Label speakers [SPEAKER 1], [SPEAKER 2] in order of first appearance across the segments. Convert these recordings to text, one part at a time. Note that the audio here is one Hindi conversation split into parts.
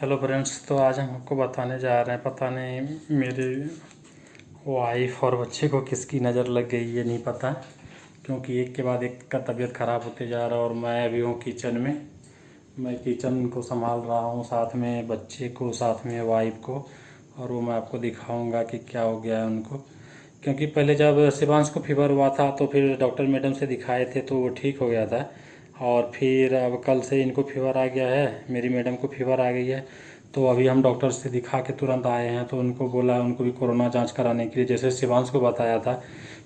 [SPEAKER 1] हेलो फ्रेंड्स, तो आज हम आपको बताने जा रहे हैं। पता नहीं मेरी वाइफ और बच्चे को किसकी नज़र लग गई ये नहीं पता, क्योंकि एक के बाद एक का तबीयत ख़राब होते जा रहा है। और मैं अभी हूँ किचन में, मैं किचन को संभाल रहा हूँ, साथ में बच्चे को, साथ में वाइफ को। और वो मैं आपको दिखाऊंगा कि क्या हो गया है उनको। क्योंकि पहले जब शिवांश को फीवर हुआ था तो फिर डॉक्टर मैडम से दिखाए थे तो वो ठीक हो गया था। और फिर अब कल से इनको फीवर आ गया है, मेरी मैडम को फीवर आ गई है। तो अभी हम डॉक्टर से दिखा के तुरंत आए हैं। तो उनको बोला उनको भी कोरोना जांच कराने के लिए, जैसे शिवांश को बताया था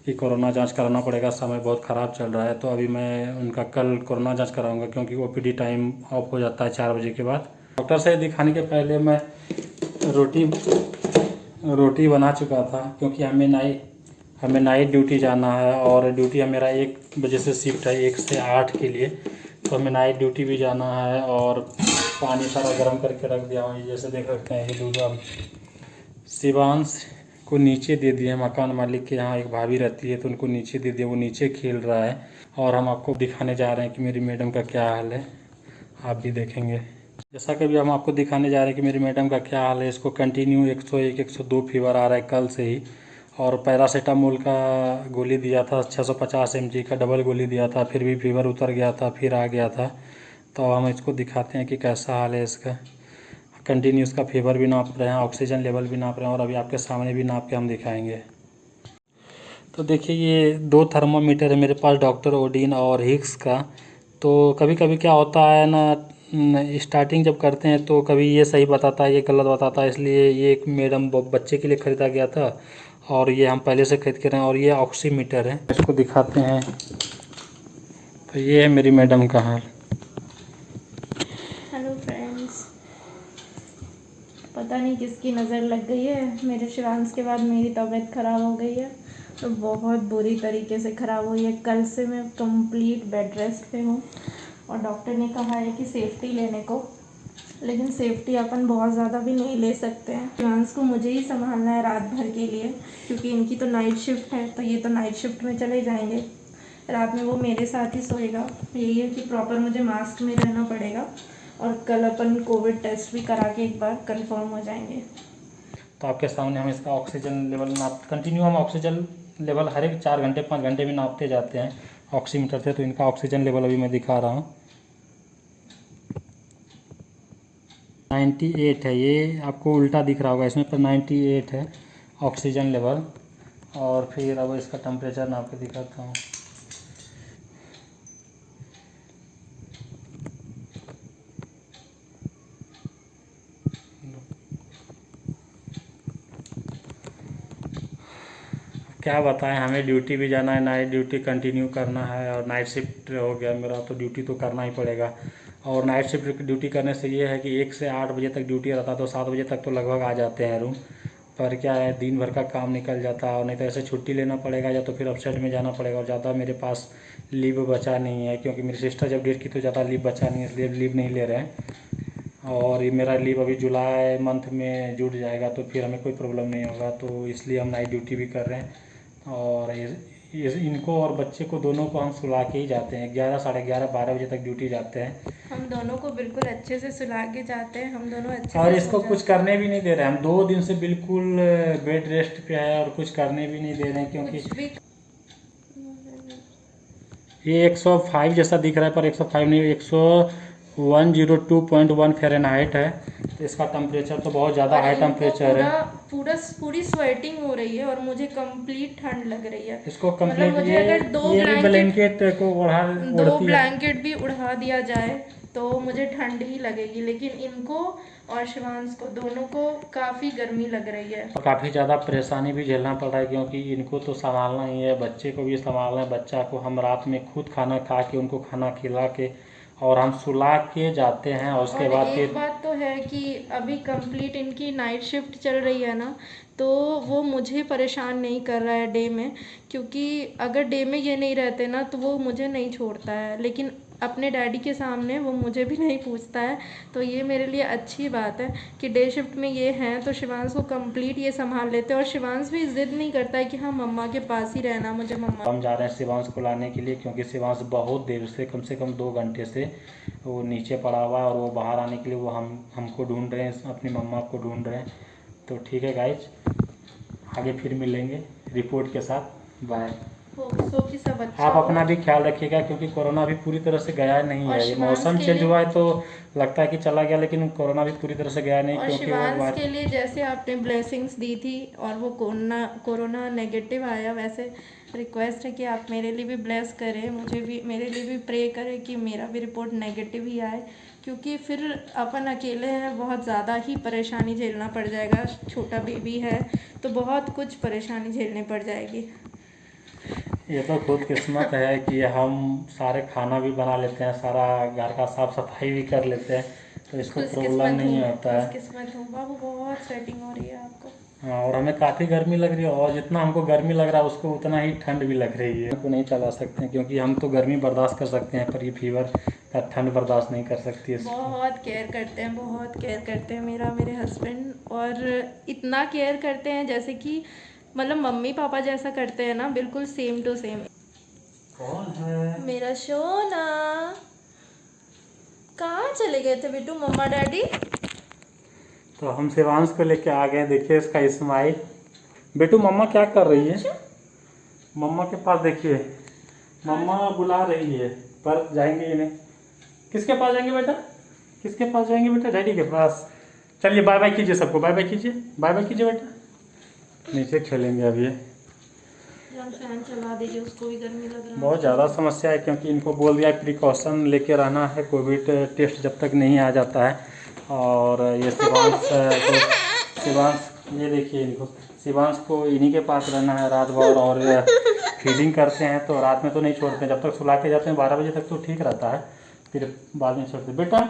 [SPEAKER 1] कि कोरोना जांच कराना पड़ेगा, समय बहुत ख़राब चल रहा है। तो अभी मैं उनका कल कोरोना जांच कराऊंगा, क्योंकि ओपीडी टाइम ऑफ हो जाता है 4 बजे के बाद। डॉक्टर से दिखाने के पहले मैं रोटी रोटी बना चुका था, क्योंकि हमें नाइट ड्यूटी जाना है। और ड्यूटी मेरा 1 बजे से शिफ्ट है, 1 से 8 के लिए। तो हमें नाइट ड्यूटी भी जाना है। और पानी सारा गर्म करके रख दिया हूँ, जैसे देख सकते हैं। ये दूध हम शिवांश को नीचे दे दिए, मकान मालिक के यहाँ एक भाभी रहती है तो उनको नीचे दे दिया, वो नीचे खेल रहा है। और हम आपको दिखाने जा रहे हैं कि मेरी मैडम का क्या हाल है, आप भी देखेंगे। जैसा कि अभी हम आपको दिखाने जा रहे हैं कि मेरी मैडम का क्या हाल है। इसको कंटिन्यू 101 102 फीवर आ रहा है कल से ही। और पैरासीटामोल का गोली दिया था 650 mg का, डबल गोली दिया था, फिर भी फीवर उतर गया था, फिर आ गया था। तो हम इसको दिखाते हैं कि कैसा हाल है इसका। कंटिन्यू इसका फीवर भी नाप रहे हैं, ऑक्सीजन लेवल भी नाप रहे हैं, और अभी आपके सामने भी नाप के हम दिखाएंगे। तो देखिए, ये 2 थर्मामीटर है मेरे पास, डॉक्टर ओडिन और हिक्स का। तो कभी कभी क्या होता है ना, स्टार्टिंग जब करते हैं तो कभी ये सही बताता है, ये गलत बताता है। इसलिए ये एक मैडम बच्चे के लिए ख़रीदा गया था, और ये हम पहले से खरीद के रहे हैं। और ये ऑक्सीमीटर है, इसको दिखाते हैं। तो ये है मेरी मैडम का हाल।
[SPEAKER 2] हेलो फ्रेंड्स, पता नहीं किसकी नज़र लग गई है। मेरे शिवांश के बाद मेरी तबीयत ख़राब हो गई है, तो बहुत बुरी तरीके से ख़राब हुई है। कल से मैं कंप्लीट बेड रेस्ट पे हूँ, और डॉक्टर ने कहा है कि सेफ्टी लेने को, लेकिन सेफ्टी अपन बहुत ज़्यादा भी नहीं ले सकते हैं। शिवांश को मुझे ही संभालना है रात भर के लिए, क्योंकि इनकी तो नाइट शिफ्ट है, तो ये तो नाइट शिफ्ट में चले जाएंगे। रात में वो मेरे साथ ही सोएगा। यही है कि प्रॉपर मुझे मास्क में रहना पड़ेगा, और कल अपन कोविड टेस्ट भी करा के एक बार कंफर्म हो जाएंगे।
[SPEAKER 1] तो आपके सामने हम इसका ऑक्सीजन लेवल कंटिन्यू हम ऑक्सीजन लेवल हर एक 4 घंटे 5 घंटे में नापते जाते हैं ऑक्सीमीटर से। तो इनका ऑक्सीजन लेवल अभी मैं दिखा रहा हूँ, 98 है। ये आपको उल्टा दिख रहा होगा, इसमें पर 98 है ऑक्सीजन लेवल। और फिर अब इसका टेम्परेचर नाप के दिखाता हूँ। क्या बताएं, हमें ड्यूटी भी जाना है, नाइट ड्यूटी कंटिन्यू करना है। और नाइट शिफ्ट हो गया मेरा, तो ड्यूटी तो करना ही पड़ेगा। और नाइट शिफ्ट ड्यूटी करने से ये है कि 1 से 8 बजे तक ड्यूटी रहता, तो 7 बजे तक तो लगभग आ जाते हैं रूम पर। क्या है, दिन भर का काम निकल जाता है। और नहीं तो ऐसे छुट्टी लेना पड़ेगा, या तो फिर अपसेट में जाना पड़ेगा। और ज़्यादा मेरे पास लीव बचा नहीं है, क्योंकि मेरी सिस्टर जब डेट की तो ज़्यादा लीव बचा नहीं है, इसलिए लीव नहीं ले रहे हैं। और ये मेरा लीव अभी जुलाई मंथ में जुड़ जाएगा, तो फिर हमें कोई प्रॉब्लम नहीं होगा। तो इसलिए हम नाइट ड्यूटी भी कर रहे हैं। और इनको और बच्चे को दोनों को हम सुला के ही जाते हैं, 11 साढ़े 11 12 बजे तक ड्यूटी जाते हैं।
[SPEAKER 2] हम दोनों को बिल्कुल अच्छे से सुला के जाते हैं, हम दोनों अच्छे
[SPEAKER 1] और
[SPEAKER 2] से
[SPEAKER 1] इसको
[SPEAKER 2] सो
[SPEAKER 1] कुछ
[SPEAKER 2] जाते हैं।
[SPEAKER 1] करने भी नहीं दे रहे हैं, हम 2 दिन से बिल्कुल बेड रेस्ट पे है, और कुछ करने भी नहीं दे रहे हैं। क्योंकि
[SPEAKER 2] कुछ भी
[SPEAKER 1] ये 105 जैसा दिख रहा है, पर 105 नहीं, 102.1 फ़ारेनहाइट है। तो इसका टेम्परेचर तो बहुत ज़्यादा
[SPEAKER 2] और
[SPEAKER 1] हाई
[SPEAKER 2] इनको
[SPEAKER 1] टेम्परेचर है।
[SPEAKER 2] पूरी स्वेटिंग हो रही है, और मुझे कंप्लीट ठंड लग रही है।
[SPEAKER 1] इसको
[SPEAKER 2] मतलब
[SPEAKER 1] कंप्लीट
[SPEAKER 2] मुझे
[SPEAKER 1] ये
[SPEAKER 2] अगर
[SPEAKER 1] ये भी ब्लैंकेट को
[SPEAKER 2] दो
[SPEAKER 1] ओढ़ती है।
[SPEAKER 2] ब्लैंकेट भी उड़ा दिया जाए तो मुझे ठंड ही लगेगी, लेकिन इनको और शिवांश को दोनों को काफ़ी गर्मी लग रही है।
[SPEAKER 1] और काफ़ी ज़्यादा परेशानी भी झेलना पड़ रहा है, क्योंकि इनको तो संभालना ही है, बच्चे को भी संभालना है। बच्चा को हम रात में खुद खाना खा के, उनको खाना खिला के, और हम सुला के जाते हैं। और उसके
[SPEAKER 2] और
[SPEAKER 1] बाद
[SPEAKER 2] एक
[SPEAKER 1] फिर
[SPEAKER 2] बात तो है कि अभी कंप्लीट इनकी नाइट शिफ्ट चल रही है ना, तो वो मुझे परेशान नहीं कर रहा है डे में। क्योंकि अगर डे में ये नहीं रहते ना, तो वो मुझे नहीं छोड़ता है। लेकिन अपने डैडी के सामने वो मुझे भी नहीं पूछता है, तो ये मेरे लिए अच्छी बात है कि डे शिफ्ट में ये हैं तो शिवांश को कंप्लीट ये संभाल लेते हैं। और शिवांश भी ज़िद नहीं करता है कि हाँ मम्मा के पास ही रहना, मुझे मम्मा।
[SPEAKER 1] हम जा रहे हैं शिवांश को लाने के लिए, क्योंकि शिवांश बहुत देर से कम 2 घंटे से वो नीचे पड़ा हुआ है और वो बाहर आने के लिए वो हमको ढूंढ रहे हैं, अपनी मम्मा को ढूंढ रहे हैं। तो ठीक है गाइज, आगे फिर मिलेंगे रिपोर्ट के साथ। बाय।
[SPEAKER 2] सो कि सब अच्छा
[SPEAKER 1] आप
[SPEAKER 2] हो।
[SPEAKER 1] अपना भी ख्याल रखिएगा, क्योंकि कोरोना भी पूरी तरह से गया नहीं
[SPEAKER 2] और
[SPEAKER 1] है। ये
[SPEAKER 2] शिवांश
[SPEAKER 1] मौसम
[SPEAKER 2] के
[SPEAKER 1] चेंज
[SPEAKER 2] लिए-
[SPEAKER 1] हुआ है तो लगता है कि चला गया, लेकिन कोरोना भी पूरी तरह से गया नहीं,
[SPEAKER 2] और
[SPEAKER 1] क्योंकि वो
[SPEAKER 2] शिवांश के लिए जैसे आपने ब्लेसिंग्स दी थी और वो कोरोना नेगेटिव आया, वैसे रिक्वेस्ट है कि आप मेरे लिए भी ब्लेस करें, मुझे भी, मेरे लिए भी प्रे करें कि मेरा भी रिपोर्ट नेगेटिव ही आए, क्योंकि फिर अपन अकेले हैं, बहुत ज़्यादा ही परेशानी झेलना पड़ जाएगा। छोटा बेबी है तो बहुत कुछ परेशानी झेलनी पड़ जाएगी।
[SPEAKER 1] ये तो खुद किस्मत है कि हम सारे खाना भी बना लेते हैं, सारा घर का साफ सफाई भी कर लेते हैं, तो इसको प्रॉब्लम नहीं होता है।
[SPEAKER 2] किस्मत हूँ बाबू, बहुत सेटिंग हो रही है आपको।
[SPEAKER 1] हाँ, और हमें काफ़ी गर्मी लग रही है, और जितना हमको गर्मी लग रहा है उसको उतना ही ठंड भी लग रही है। हमको नहीं चला सकते हैं, क्योंकि हम तो गर्मी बर्दाश्त कर सकते हैं, पर ये फीवर का ठंड बर्दाश्त नहीं कर सकती है।
[SPEAKER 2] बहुत केयर करते हैं, बहुत केयर करते हैं मेरे हस्बैंड, और इतना केयर करते हैं जैसे कि मतलब मम्मी पापा जैसा करते हैं ना, बिल्कुल सेम टू सेम।
[SPEAKER 1] कौन है?
[SPEAKER 2] मेरा सोना कहाँ चले गए थे बेटू मम्मा डैडी?
[SPEAKER 1] तो हम शिवांश को लेके आ गए, देखिए इसका स्माइल। बेटू मम्मा क्या कर रही है? मम्मा के पास देखिए, मम्मा बुला रही है, पर जाएंगे ही नहीं। किसके पास जाएंगे बेटा? किसके पास जाएंगे बेटा? डैडी के पास। चलिए बाय बाय कीजिए सबको, बाय बाय कीजिए, बाय बाय कीजिए बेटा। नीचे खेलेंगे अभी।
[SPEAKER 2] फैन चला दीजिए, उसको भी गर्मी लग रहा है।
[SPEAKER 1] बहुत ज़्यादा समस्या है, क्योंकि इनको बोल दिया प्रिकॉशन लेके रहना है, कोविड टेस्ट जब तक नहीं आ जाता है। और ये शिवांश ये देखिए, इनको शिवांश को इन्हीं के पास रहना है रात भर, और फीडिंग करते हैं तो रात में तो नहीं छोड़ते, जब तक सुला के जाते हैं 12 बजे तक तो ठीक रहता है, फिर बाद में छोड़ते। बेटा